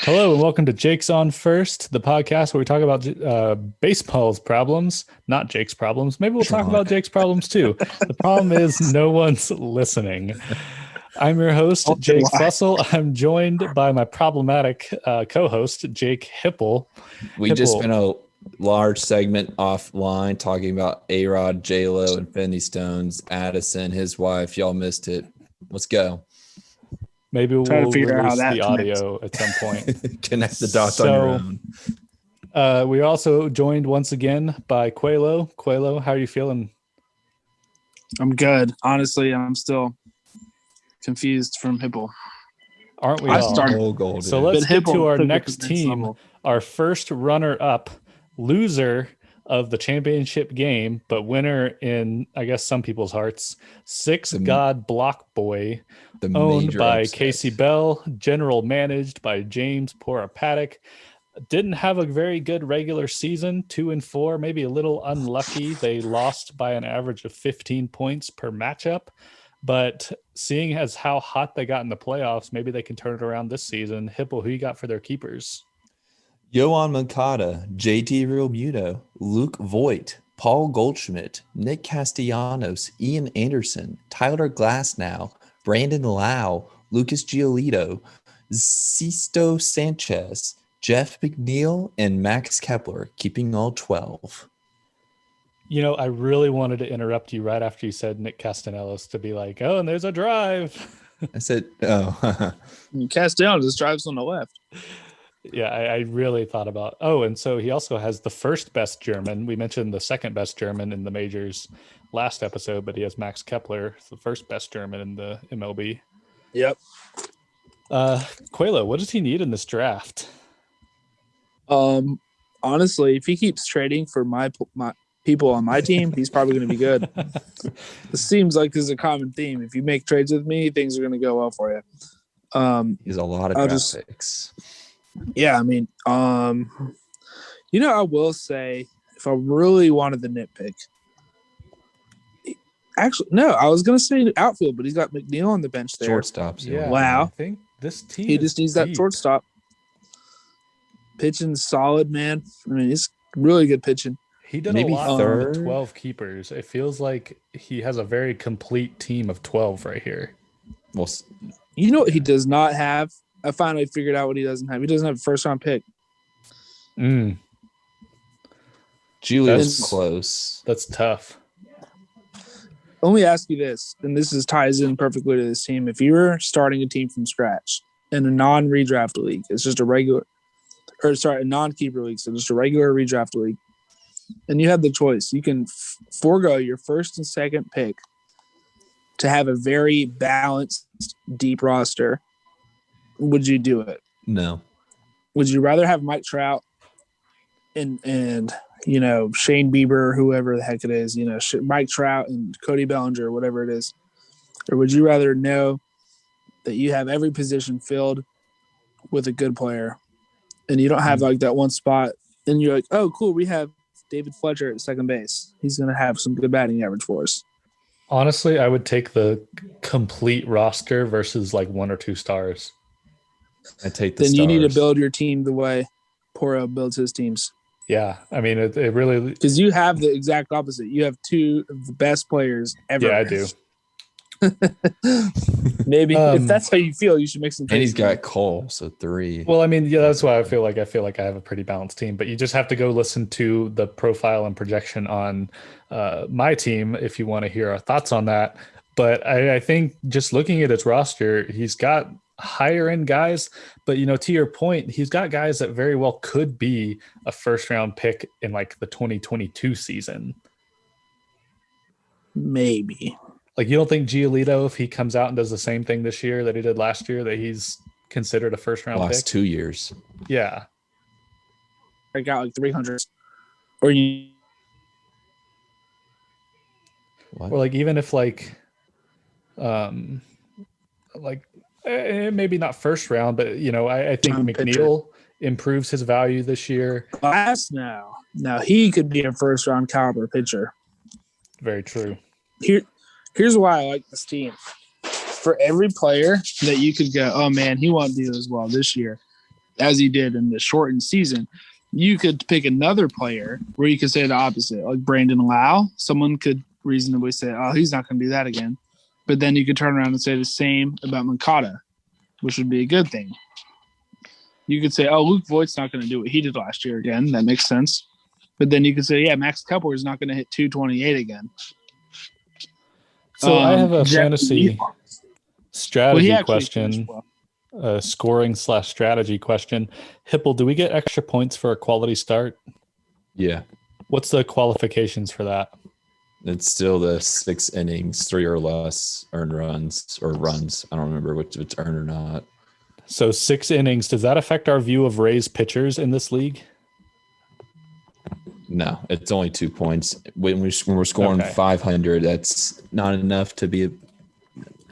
Hello and welcome to Jake's On First, the podcast where we talk about baseball's problems, not Jake's problems. Maybe we'll talk about Jake's problems too. The problem is no one's listening. I'm your host, Jake Fussell. I'm joined by my problematic co-host, Jake Hipple. We just spent a large segment offline talking about A-Rod, J-Lo, Infinity Stones, Addison, his wife. Y'all missed it. Let's go. Maybe we'll release the audio at some point. Connect the dots on your own. We're also joined once again by Coelho. Coelho, how are you feeling? I'm good. Honestly, I'm still confused from Hipple. Aren't we all? So let's get to our next team. Our first runner-up, loser of the championship game, but winner in, I guess, some people's hearts, God Bloc Boi, owned by Casey Bell, general managed by James Paddock. Didn't have a very good regular season, 2-4, maybe a little unlucky. They lost by an average of 15 points per matchup. But seeing as how hot they got in the playoffs, maybe they can turn it around this season. Hippo, who you got for their keepers? Yohan Moncada, JT Realmuto, Luke Voigt, Paul Goldschmidt, Nick Castellanos, Ian Anderson, Tyler Glasnow, Brandon Lau, Lucas Giolito, Sisto Sanchez, Jeff McNeil, and Max Kepler, keeping all 12. You know, I really wanted to interrupt you right after you said Nick Castellanos to be like, oh, and there's a drive. I said, oh. Castellanos drives on the left. Yeah, I really thought about, and so he also has the first best German. We mentioned the second best German in the majors last episode, but he has Max Kepler, the first best German in the MLB. Yep. Coelho, what does he need in this draft? Honestly, if he keeps trading for my people on my team, he's probably going to be good. This seems like this is a common theme. If you make trades with me, things are going to go well for you. He's a lot of draft picks. Yeah, I mean, I will say if I really wanted the nitpick, actually, no, I was going to say outfield, but he's got McNeil on the bench there. Shortstops. Yeah. Wow. I think this team he just needs that shortstop. Pitching solid, man. I mean, it's really good pitching. He did maybe a lot with 12 keepers. It feels like he has a very complete team of 12 right here. Well, you know what he does not have? I finally figured out what he doesn't have. He doesn't have a first-round pick. Julius close. That's tough. Let me ask you this, and this ties in perfectly to this team. If you were starting a team from scratch in a non-redraft league, it's just a non-keeper league, so just a regular redraft league, and you have the choice. You can forego your first and second pick to have a very balanced, deep roster. Would you do it? No. Would you rather have Mike Trout and Shane Bieber, whoever the heck it is, Mike Trout and Cody Bellinger, whatever it is, or would you rather know that you have every position filled with a good player, and you don't have like that one spot, and you're like, oh, cool, we have David Fletcher at second base. He's going to have some good batting average for us. Honestly, I would take the complete roster versus like one or two stars. I take the then stars. You need to build your team the way Poro builds his teams. Yeah, I mean, it really... Because you have the exact opposite. You have two of the best players ever. Yeah, I do. Maybe if that's how you feel, you should make some. And he's got Cole, so 3. Well, I mean, yeah, that's why I feel like I have a pretty balanced team. But you just have to go listen to the profile and projection on my team if you want to hear our thoughts on that. But I think just looking at his roster, he's got higher end guys, but to your point, he's got guys that very well could be a first round pick in like the 2022 season. Maybe. Like, you don't think Giolito, if he comes out and does the same thing this year that he did last year, that he's considered a first round pick? Last 2 years. Yeah. I got like 300. Or you. What? Or like, even if maybe not first round, but I think McNeil improves his value this year. Glass now he could be a first round caliber pitcher. Very true. Here's why I like this team. For every player that you could go, oh man, he won't do as well this year. as he did in the shortened season. You could pick another player where you could say the opposite, like Brandon Lau. Someone could reasonably say, oh, he's not going to do that again. But then you could turn around and say the same about Mankata, which would be a good thing. You could say, oh, Luke Voigt's not going to do what he did last year again. That makes sense. But then you could say, yeah, Max Kepler is not going to hit 228 again. So I have a fantasy strategy question, scoring/strategy question. Hipple, do we get extra points for a quality start? Yeah. What's the qualifications for that? It's still the 6 innings, 3 or less earned runs or runs. I don't remember if it's earned or not. So 6 innings. Does that affect our view of Rays pitchers in this league? No, it's only 2 points. When we're scoring 500, that's not enough to be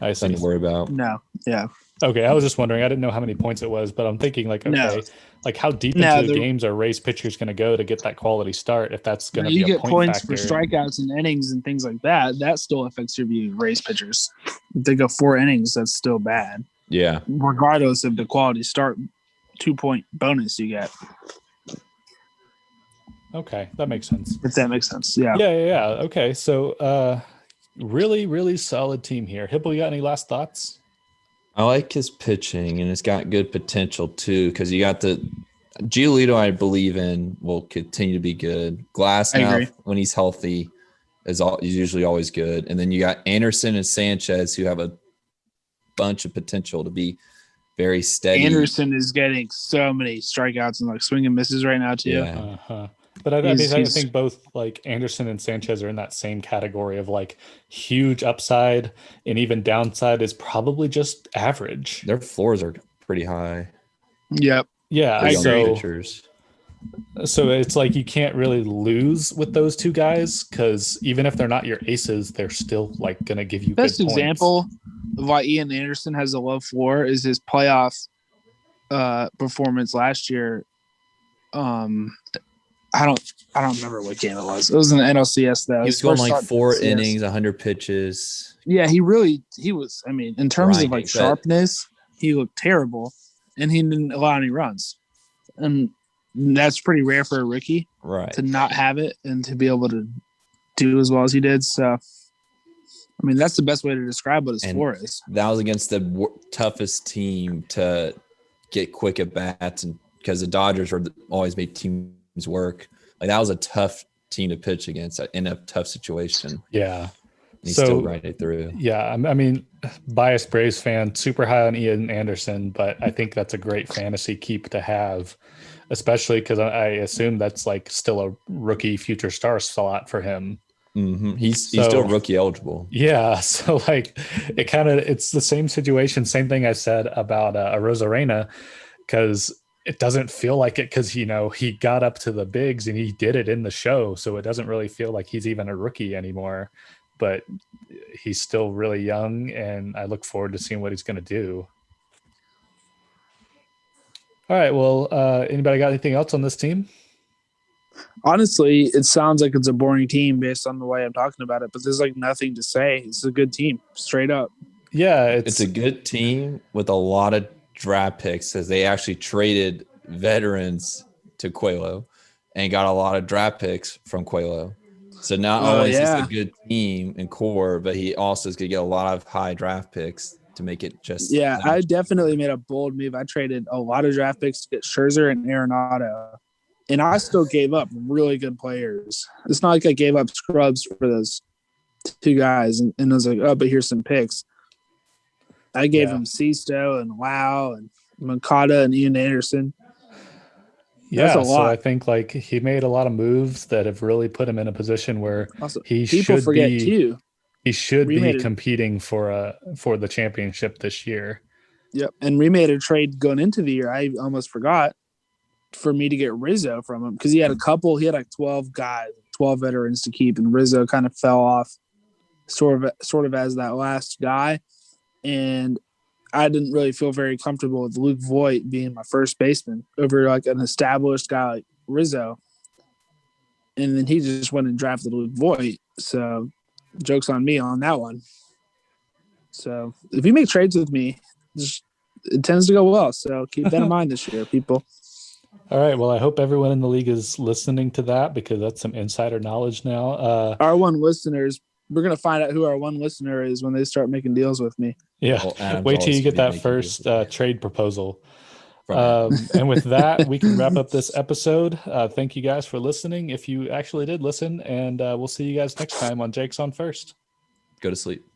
something to worry about. No, yeah. Okay, I was just wondering. I didn't know how many points it was, but I'm thinking like, okay, like how deep into the games are Rays pitchers going to go to get that quality start? If that's going to be a point factor. You get points for strikeouts and innings and things like that. That still affects your view of Rays pitchers. If they go 4 innings, that's still bad. Yeah. Regardless of the quality start, 2-point bonus you get. Okay, that makes sense. If that makes sense, yeah. Yeah. Okay, so really, really solid team here. Hipple, you got any last thoughts? I like his pitching, and it's got good potential too. Because you got the Giolito, I believe in, will continue to be good. Glasnow, when he's healthy, is usually always good. And then you got Anderson and Sanchez, who have a bunch of potential to be very steady. Anderson is getting so many strikeouts and like swing and misses right now too. Yeah. But I think both like Anderson and Sanchez are in that same category of like huge upside, and even downside is probably just average. Their floors are pretty high. Yep. Yeah. So it's like you can't really lose with those two guys because even if they're not your aces, they're still like going to give you best good points. Example of why Ian Anderson has a low floor is his playoff performance last year. I don't remember what game it was. It was in the NLCS though. He was going like 4 innings, 100 pitches. Yeah, he was. I mean, in terms of like sharpness, he looked terrible, and he didn't allow any runs, and that's pretty rare for a rookie, right? To not have it and to be able to do as well as he did. So, I mean, that's the best way to describe what his floor is. That was against the toughest team to get quick at bats, and because the Dodgers always made teams work. Like that was a tough team to pitch against in a tough situation. Yeah. He's still riding it through. Yeah. I mean, biased Braves fan, super high on Ian Anderson, but I think that's a great fantasy keep to have, especially because I assume that's like still a rookie future star slot for him. Mm-hmm. He's still rookie eligible. Yeah. So like it's the same situation. Same thing I said about Arozarena, because it doesn't feel like it because, he got up to the bigs and he did it in the show. So it doesn't really feel like he's even a rookie anymore, but he's still really young and I look forward to seeing what he's going to do. All right. Well, anybody got anything else on this team? Honestly, it sounds like it's a boring team based on the way I'm talking about it, but there's like nothing to say. It's a good team, straight up. Yeah. It's a good team with a lot of draft picks as they actually traded veterans to Coelho and got a lot of draft picks from Coelho. So not only is this a good team and core, but he also is going to get a lot of high draft picks to make it just. Yeah, I definitely made a bold move. I traded a lot of draft picks to get Scherzer and Arenado, and I still gave up really good players. It's not like I gave up scrubs for those 2 guys and I was like, oh, but here's some picks. I gave him Sisto and Lau and Mankata and Ian Anderson. That's a lot. So I think like he made a lot of moves that have really put him in a position where also, he should be competing for the championship this year. Yep, and we made a trade going into the year. I almost forgot for me to get Rizzo from him because he had like 12 veterans to keep, and Rizzo kind of fell off, sort of as that last guy. And I didn't really feel very comfortable with Luke Voigt being my first baseman over like an established guy like Rizzo. And then he just went and drafted Luke Voigt. So joke's on me on that one. So if you make trades with me, just it tends to go well. So keep that in mind this year, people. All right. Well, I hope everyone in the league is listening to that because that's some insider knowledge now. Our one listeners, we're going to find out who our one listener is when they start making deals with me. Yeah. Well, wait till you get that first trade proposal. And with that, we can wrap up this episode. Thank you guys for listening. If you actually did listen, and we'll see you guys next time on Jake's on First. Go to sleep.